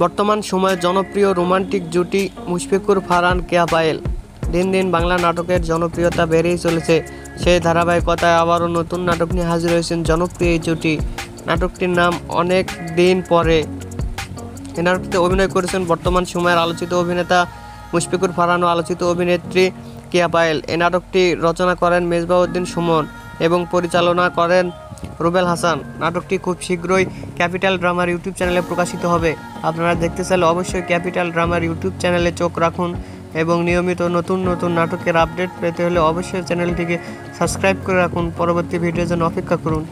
বর্তমান সময়ে জনপ্রিয় রোমান্টিক জুটি মুশফিকুর ফারহান কেয়া পায়েল। দিন দিন বাংলা নাটকের জনপ্রিয়তা বেড়েই চলেছে। সেই ধারাবাহিকতায় আবারও নতুন নাটক নিয়ে হাজির হয়েছেন জনপ্রিয় এই জুটি। নাটকটির নাম অনেক দিন পরে। এই নাটকটিতে অভিনয় করেছেন বর্তমান সময়ের আলোচিত অভিনেতা মুশফিকুর ফারহান ও আলোচিত অভিনেত্রী কেয়া পায়েল। এই নাটকটি রচনা করেন মেজবাউদ্দিন সুমন এবং পরিচালনা করেন রুবেল হাসান। নাটকটি খুব শীঘ্রই ক্যাপিটাল ড্রামার ইউটিউব চ্যানেলে প্রকাশিত হবে। আপনারা দেখতে চাইলে অবশ্যই ক্যাপিটাল ড্রামার ইউটিউব চ্যানেলে চোখ রাখুন এবং নিয়মিত নতুন নতুন নাটকের আপডেট পেতে হলে অবশ্যই চ্যানেলটিকে সাবস্ক্রাইব করে রাখুন। পরবর্তী ভিডিওর জন্য অপেক্ষা করুন।